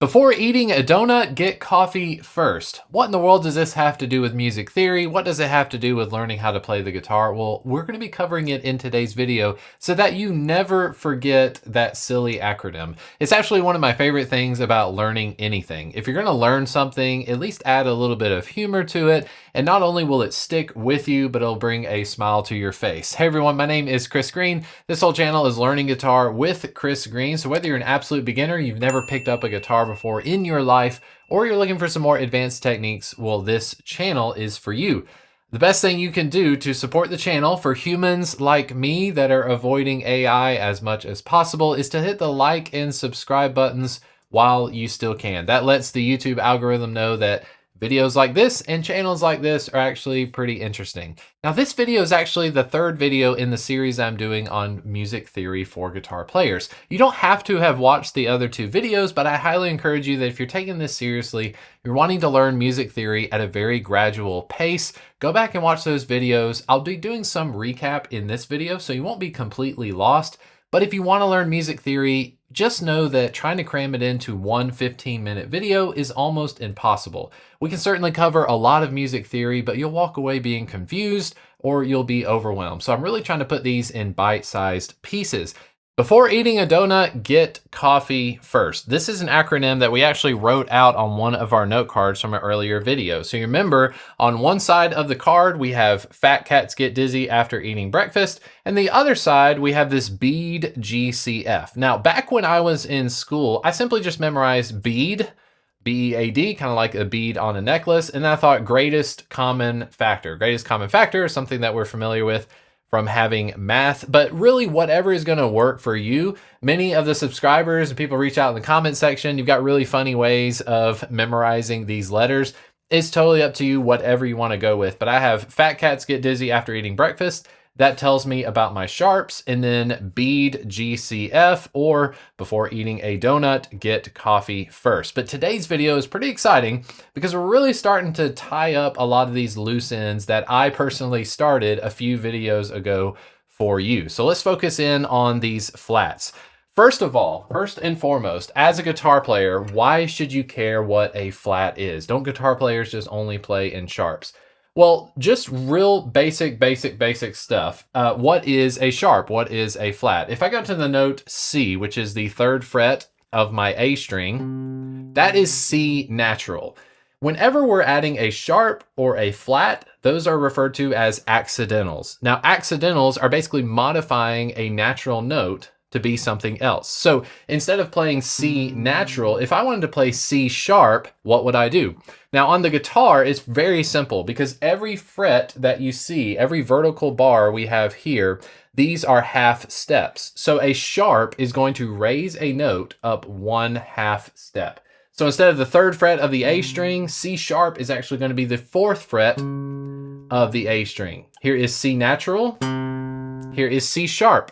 Before eating a donut, get coffee first. What in the world does this have to do with music theory? What does it have to do with learning how to play the guitar? Well, we're going to be covering it in today's video so that you never forget that silly acronym. It's actually one of my favorite things about learning anything. If you're going to learn something, at least add a little bit of humor to it. And not only will it stick with you, but it'll bring a smile to your face. Hey everyone, my name is Chris Green. This whole channel is Learning Guitar with Chris Green. So whether you're an absolute beginner, you've never picked up a guitar before in your life, or you're looking for some more advanced techniques, well, this channel is for you. The best thing you can do to support the channel for humans like me that are avoiding AI as much as possible is to hit the like and subscribe buttons while you still can. That lets the YouTube algorithm know that videos like this and channels like this are actually pretty interesting. Now, this video is actually the third video in the series I'm doing on music theory for guitar players. You don't have to have watched the other two videos, but I highly encourage you that if you're taking this seriously, you're wanting to learn music theory at a very gradual pace, go back and watch those videos. I'll be doing some recap in this video, so you won't be completely lost. But if you want to learn music theory, just know that trying to cram it into one 15-minute video is almost impossible. We can certainly cover a lot of music theory, but you'll walk away being confused or you'll be overwhelmed. So I'm really trying to put these in bite-sized pieces. Before eating a donut, get coffee first. This is an acronym that we actually wrote out on one of our note cards from an earlier video. So you remember on one side of the card, we have fat cats get dizzy after eating breakfast. And the other side, we have this bead GCF. Now, back when I was in school, I simply just memorized bead, B-E-A-D, kind of like a bead on a necklace. And I thought greatest common factor. Greatest common factor is something that we're familiar with from having math, but really whatever is going to work for you. Many of the subscribers and people reach out in the comment section. You've got really funny ways of memorizing these letters. It's totally up to you, whatever you want to go with. But I have fat cats get dizzy after eating breakfast. That tells me about my sharps, and then bead GCF, or before eating a donut, get coffee first. But today's video is pretty exciting because we're really starting to tie up a lot of these loose ends that I personally started a few videos ago for you. So let's focus in on these flats. First of all, first and foremost, as a guitar player, why should you care what a flat is? Don't guitar players just only play in sharps? Well, just real basic stuff. What is a sharp? What is a flat? If I go to the note C, which is the 3rd fret of my A string, that is C natural. Whenever we're adding a sharp or a flat, those are referred to as accidentals. Now, accidentals are basically modifying a natural note to be something else. So instead of playing C natural, if I wanted to play C sharp, what would I do? Now on the guitar, it's very simple because every fret that you see, every vertical bar we have here, these are half steps. So a sharp is going to raise a note up 1/2 step. So instead of the 3rd fret of the A string, C sharp is actually going to be the 4th fret of the A string. Here is C natural. Here is C sharp.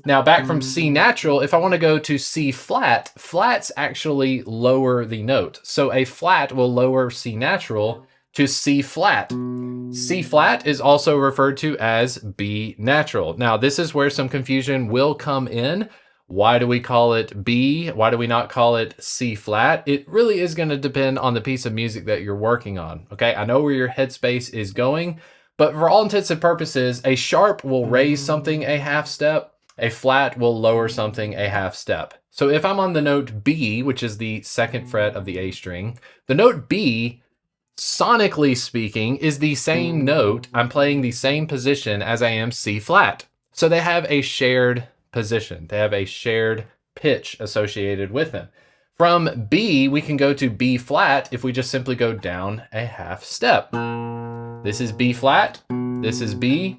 Now back from C natural, if I want to go to C flat, flats actually lower the note. So a flat will lower C natural to C flat. C flat is also referred to as B natural. Now this is where some confusion will come in. Why do we call it B? Why do we not call it C flat? It really is going to depend on the piece of music that you're working on. Okay, I know where your headspace is going, but for all intents and purposes, a sharp will raise something a 1/2 step. A flat will lower something a 1/2 step. So if I'm on the note B, which is the 2nd fret of the A string, the note B, sonically speaking, is the same note. I'm playing the same position as I am C flat. So they have a shared position. They have a shared pitch associated with them. From B, we can go to B flat if we just simply go down a 1/2 step. This is B flat. This is B.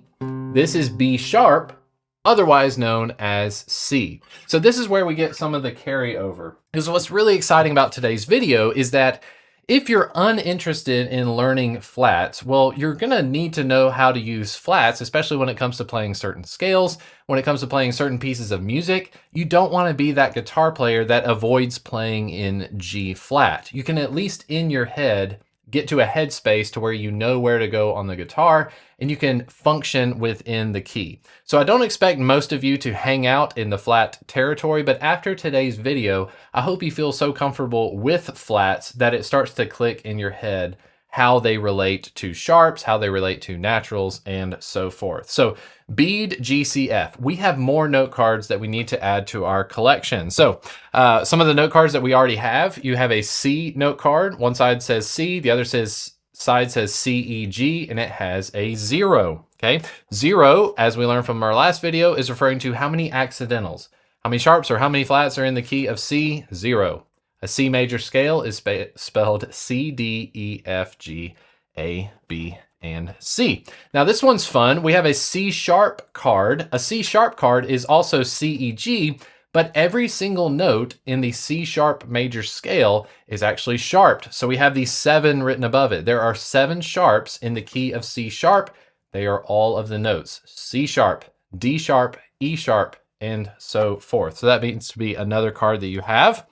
This is B sharp, otherwise known as C. So this is where we get some of the carryover. Because what's really exciting about today's video is that if you're uninterested in learning flats, well, you're gonna need to know how to use flats, especially when it comes to playing certain scales, when it comes to playing certain pieces of music. You don't wanna be that guitar player that avoids playing in G flat. You can at least in your head get to a headspace to where you know where to go on the guitar and you can function within the key. So I don't expect most of you to hang out in the flat territory, but after today's video, I hope you feel so comfortable with flats that it starts to click in your head how they relate to sharps, how they relate to naturals, and so forth. So bead GCF. We have more note cards that we need to add to our collection. So some of the note cards that we already have, you have a C note card. One side says C, the other side says C, E, G, and it has a 0, okay? 0, as we learned from our last video, is referring to how many accidentals. How many sharps or how many flats are in the key of C? 0. A C major scale is spelled C, D, E, F, G, A, B, and C. Now this one's fun. We have a C sharp card. A C sharp card is also C, E, G, but every single note in the C sharp major scale is actually sharped. So we have these 7 written above it. There are 7 sharps in the key of C sharp. They are all of the notes. C sharp, D sharp, E sharp, and so forth. So that means to be another card that you have.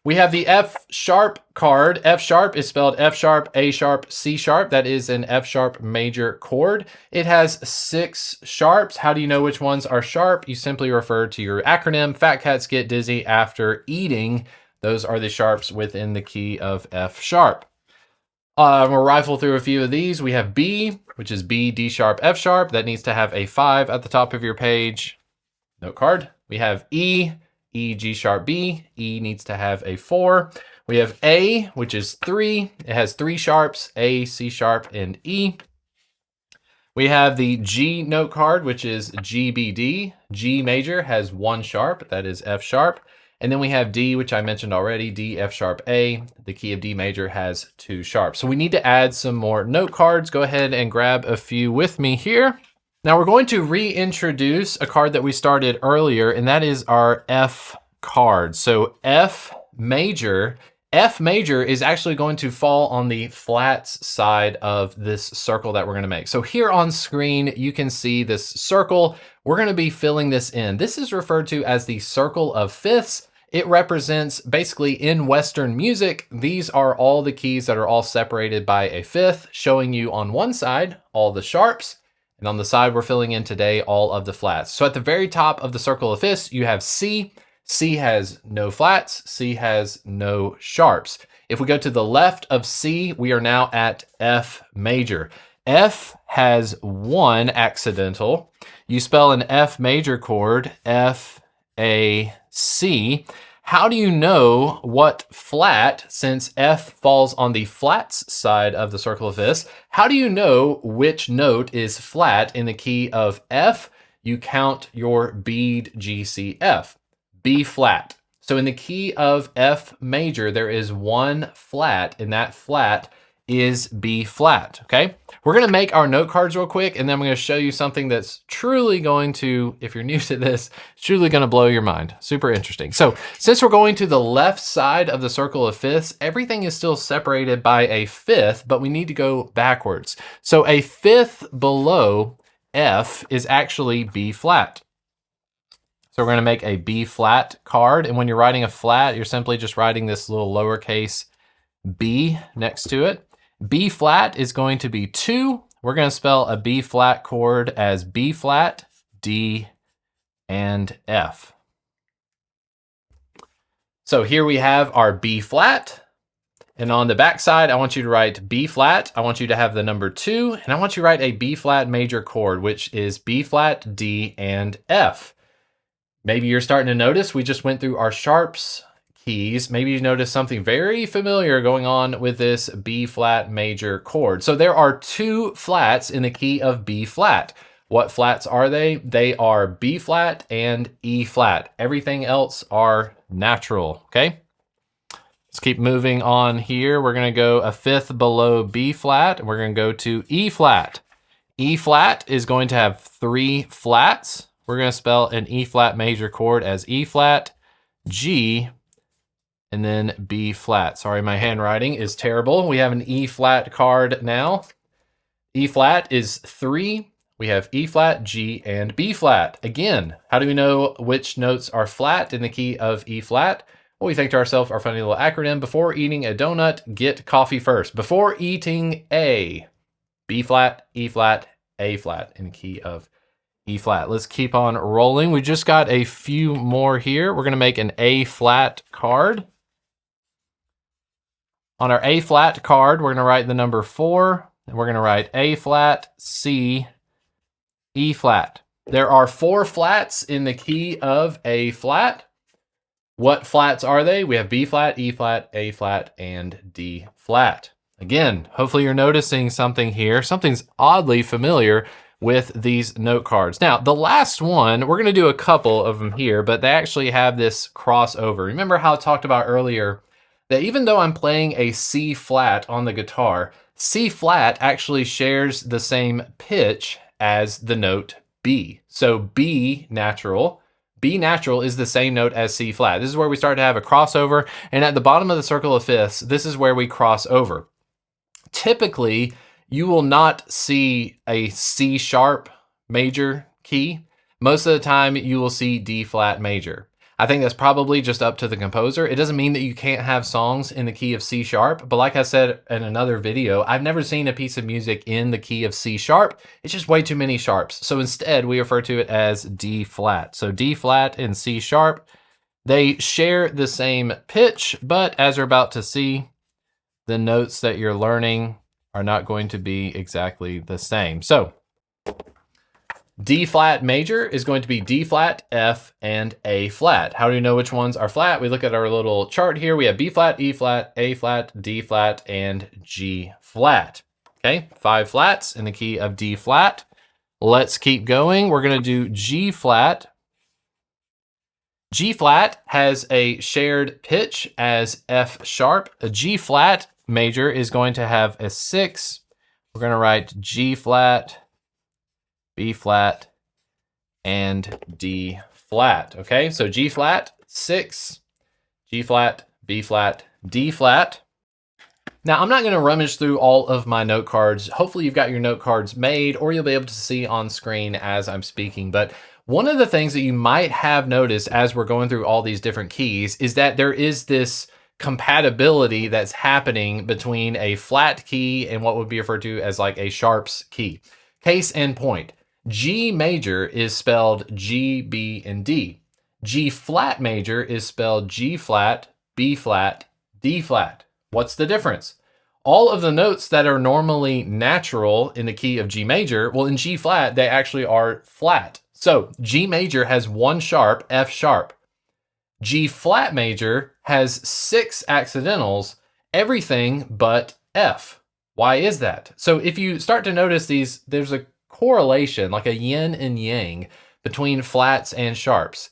We have the F sharp card. F sharp is spelled F sharp, A sharp, C sharp. That is an F sharp major chord. It has 6 sharps. How do you know which ones are sharp? You simply refer to your acronym. Fat cats get dizzy after eating. Those are the sharps within the key of F sharp. We'll rifle through a few of these. We have B, which is B, D sharp, F sharp. That needs to have a 5 at the top of your page. Note card. We have E, E, G sharp, B. E needs to have a 4. We have A, which is 3. It has 3 sharps, A, C sharp, and E. We have the G note card, which is G, B, D. G major has 1 sharp, that is F sharp. And then we have D, which I mentioned already, D, F sharp, A. The key of D major has 2 sharps. So we need to add some more note cards. Go ahead and grab a few with me here. Now we're going to reintroduce a card that we started earlier, and that is our F card. So F major is actually going to fall on the flats side of this circle that we're going to make. So here on screen, you can see this circle. We're going to be filling this in. This is referred to as the circle of fifths. It represents basically in Western music, these are all the keys that are all separated by a fifth, showing you on one side all the sharps, and on the side we're filling in today all of the flats. So at the very top of the circle of fifths, you have C. C has no flats, C has no sharps. If we go to the left of C, we are now at F major. F has 1 accidental. You spell an F major chord, F, A, C. How do you know what flat, since F falls on the flats side of the circle of fifths, how do you know which note is flat in the key of F? You count your bead G, C, F. B flat. So in the key of F major, there is 1 flat, and that flat is B flat, okay? We're gonna make our note cards real quick, and then I'm gonna show you something that's truly going to, if you're new to this, truly gonna blow your mind. Super interesting. So since we're going to the left side of the circle of fifths, everything is still separated by a fifth, but we need to go backwards. So a fifth below F is actually B flat. So we're gonna make a B flat card, and when you're writing a flat, you're simply just writing this little lowercase b next to it. B flat is going to be 2. We're going to spell a B flat chord as B flat, D, and F. So here we have our B flat. And on the back side, I want you to write B flat. I want you to have the number 2. And I want you to write a B flat major chord, which is B flat, D, and F. Maybe you're starting to notice we just went through our sharps keys. Maybe you notice something very familiar going on with this B flat major chord. So there are 2 flats in the key of B flat. What flats are they? They are B flat and E flat. Everything else are natural, okay? Let's keep moving on here. We're gonna go a fifth below B flat, and we're gonna go to E flat. E flat is going to have 3 flats. We're gonna spell an E flat major chord as E flat, G, and then B flat. Sorry, my handwriting is terrible. We have an E flat card now. E flat is 3. We have E flat, G, and B flat. Again, how do we know which notes are flat in the key of E flat? Well, we think to ourselves, our funny little acronym, before eating a donut, get coffee first. Before eating a B flat, E flat, A flat in the key of E flat. Let's keep on rolling. We just got a few more here. We're gonna make an A flat card. On our A flat card, we're gonna write the number 4, and we're gonna write A flat, C, E flat. There are 4 flats in the key of A flat. What flats are they? We have B flat, E flat, A flat, and D flat. Again, hopefully you're noticing something here. Something's oddly familiar with these note cards. Now, the last one, we're gonna do a couple of them here, but they actually have this crossover. Remember how I talked about earlier that even though I'm playing a C flat on the guitar, C flat actually shares the same pitch as the note B. So B natural is the same note as C flat. This is where we start to have a crossover, and at the bottom of the circle of fifths, this is where we cross over. Typically, you will not see a C sharp major key. Most of the time, you will see D flat major. I think that's probably just up to the composer. It doesn't mean that you can't have songs in the key of C sharp, but like I said in another video, I've never seen a piece of music in the key of C sharp. It's just way too many sharps. So instead, we refer to it as D flat. So D flat and C sharp, they share the same pitch, but as we're about to see, the notes that you're learning are not going to be exactly the same. So D flat major is going to be D flat, F, and A flat. How do you know which ones are flat? We look at our little chart here. We have B flat, E flat, A flat, D flat, and G flat. Okay, 5 flats in the key of D flat. Let's keep going. We're gonna do G flat. G flat has a shared pitch as F sharp. A G flat major is going to have a 6. We're gonna write G flat, B flat, and D flat. Okay, so G flat, 6, G flat, B flat, D flat. Now, I'm not going to rummage through all of my note cards. Hopefully you've got your note cards made, or you'll be able to see on screen as I'm speaking. But one of the things that you might have noticed as we're going through all these different keys is that there is this compatibility that's happening between a flat key and what would be referred to as like a sharps key. Case in point. G major is spelled G, B, and D. G flat major is spelled G flat, B flat, D flat. What's the difference? All of the notes that are normally natural in the key of G major, well, in G flat, they actually are flat. So G major has 1 sharp, F sharp. G flat major has 6 accidentals, everything but F. Why is that? So if you start to notice these, there's a correlation, like a yin and yang, between flats and sharps.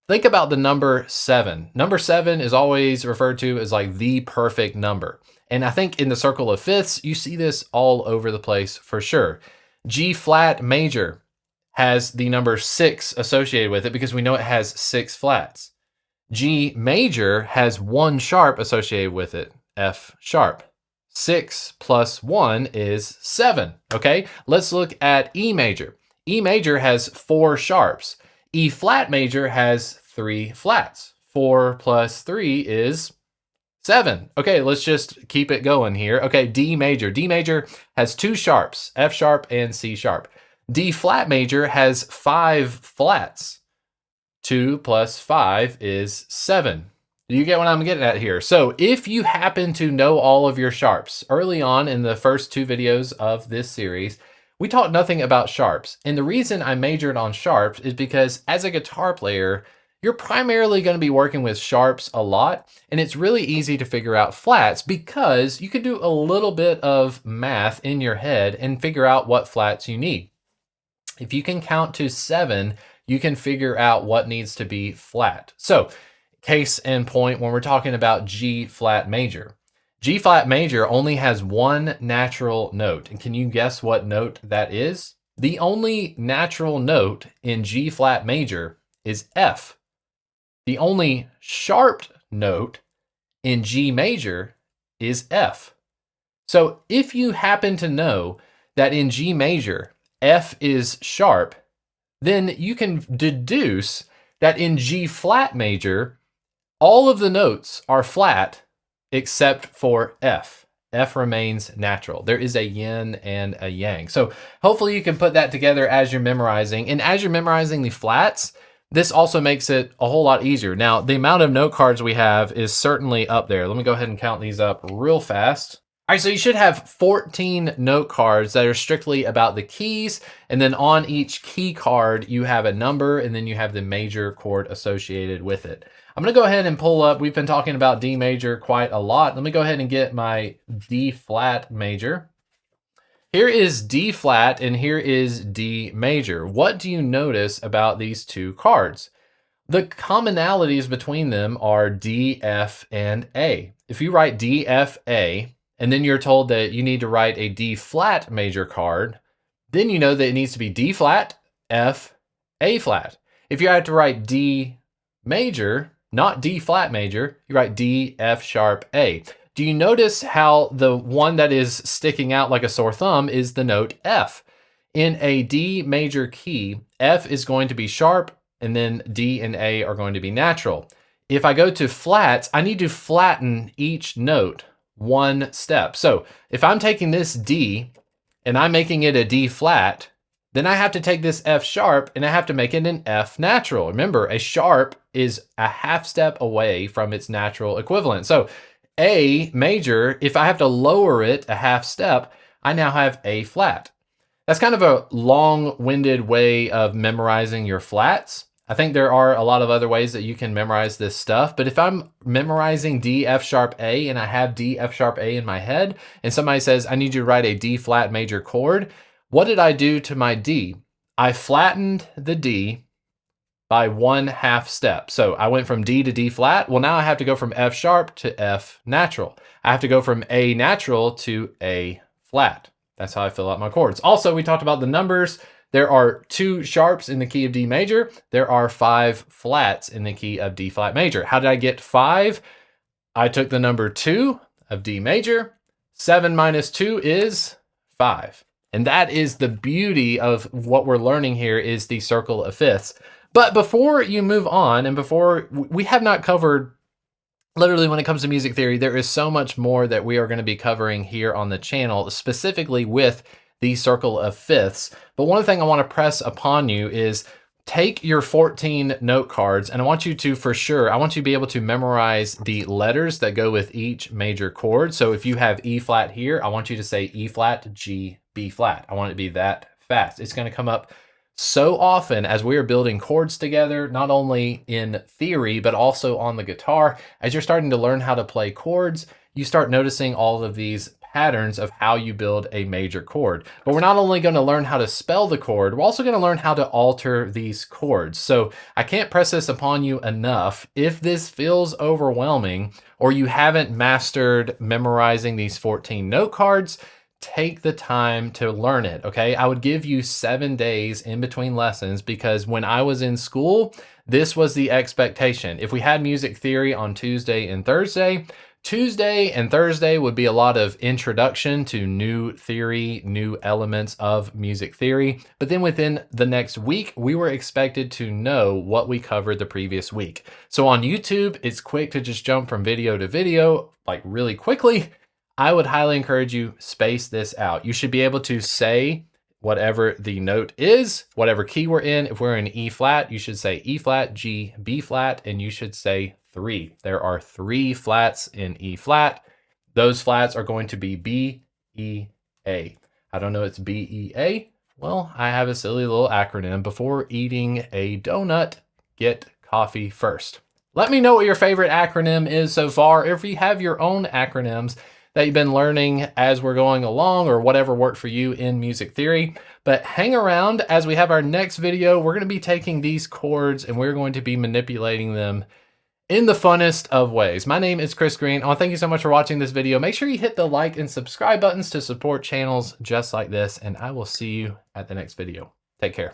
Think about the number 7. Number 7 is always referred to as like the perfect number. And I think in the circle of fifths, you see this all over the place for sure. G flat major has the number 6 associated with it because we know it has 6 flats. G major has 1 sharp associated with it, F sharp. 6 plus 1 is 7, okay? Let's look at E major. E major has 4 sharps. E flat major has 3 flats. 4 plus 3 is 7. Okay, let's just keep it going here. Okay, D major. D major has 2 sharps, F sharp and C sharp. D flat major has 5 flats. 2 plus 5 is 7. Do you get what I'm getting at here? So if you happen to know all of your sharps, early on in the first 2 videos of this series, we talked nothing about sharps. And the reason I majored on sharps is because as a guitar player, you're primarily going to be working with sharps a lot. And it's really easy to figure out flats because you can do a little bit of math in your head and figure out what flats you need. If you can count to 7, you can figure out what needs to be flat. So case in point, when we're talking about G flat major. G flat major only has 1 natural note. And can you guess what note that is? The only natural note in G flat major is F. The only sharp note in G major is F. So if you happen to know that in G major, F is sharp, then you can deduce that in G flat major, all of the notes are flat except for F. F remains natural. There is a yin and a yang. So hopefully you can put that together as you're memorizing. And as you're memorizing the flats, this also makes it a whole lot easier. Now, the amount of note cards we have is certainly up there. Let me go ahead and count these up real fast. All right, so you should have 14 note cards that are strictly about the keys. And then on each key card, you have a number, and then you have the major chord associated with it. I'm gonna go ahead and pull up, we've been talking about D major quite a lot. Let me go ahead and get my D flat major. Here is D flat and here is D major. What do you notice about these two cards? The commonalities between them are D, F, and A. If you write D, F, A, and then you're told that you need to write a D flat major card, then you know that it needs to be D flat, F, A flat. If you have to write D major, not D flat major, you write D, F sharp, A. Do you notice how the one that is sticking out like a sore thumb is the note F? In a D major key, F is going to be sharp, and then D and A are going to be natural. If I go to flats, I need to flatten each note one step. So if I'm taking this D and I'm making it a D flat, then I have to take this F sharp and I have to make it an F natural. Remember, a sharp is a half step away from its natural equivalent. So A major, if I have to lower it a half step, I now have A flat. That's kind of a long-winded way of memorizing your flats. I think there are a lot of other ways that you can memorize this stuff, but if I'm memorizing D, F sharp, A, and I have D, F sharp, A in my head, and somebody says, I need you to write a D flat major chord, what did I do to my D? I flattened the D by one half step. So I went from D to D flat. Well, now I have to go from F sharp to F natural. I have to go from A natural to A flat. That's how I fill out my chords. Also, we talked about the numbers. There are 2 sharps in the key of D major. There are 5 flats in the key of D flat major. How did I get 5? I took the number 2 of D major. 7 minus 2 is 5. And that is the beauty of what we're learning here is the circle of fifths. But before you move on, and before we have not covered, literally when it comes to music theory, there is so much more that we are going to be covering here on the channel, specifically with the circle of fifths. But one thing I want to press upon you is take your 14 note cards, and I want you to, for sure, I want you to be able to memorize the letters that go with each major chord. So if you have E flat here, I want you to say E flat, G, B flat. I want it to be that fast. It's going to come up so often as we are building chords together, not only in theory, but also on the guitar. As you're starting to learn how to play chords, you start noticing all of these patterns of how you build a major chord. But we're not only going to learn how to spell the chord, we're also going to learn how to alter these chords. So I can't press this upon you enough. If this feels overwhelming or you haven't mastered memorizing these 14 note cards, take the time to learn it, okay? I would give you 7 days in between lessons because when I was in school, this was the expectation. If we had music theory on Tuesday and Thursday, Tuesday and Thursday would be a lot of introduction to new theory, new elements of music theory. But then within the next week, we were expected to know what we covered the previous week. So on YouTube, it's quick to just jump from video to video, like really quickly. I would highly encourage you space this out. You should be able to say whatever the note is, whatever key we're in. If we're in E flat, you should say E flat, G, B flat, and you should say 3. There are 3 flats in E flat. Those flats are going to be B, E, A. I don't know it's B, E, A. Well, I have a silly little acronym. Before eating a donut, get coffee first. Let me know what your favorite acronym is so far. If you have your own acronyms that you've been learning as we're going along or whatever worked for you in music theory. But hang around as we have our next video. We're going to be taking these chords and we're going to be manipulating them in the funnest of ways. My name is Chris Green. I want to thank you so much for watching this video. Make sure you hit the like and subscribe buttons to support channels just like this, and I will see you at the next video. Take care.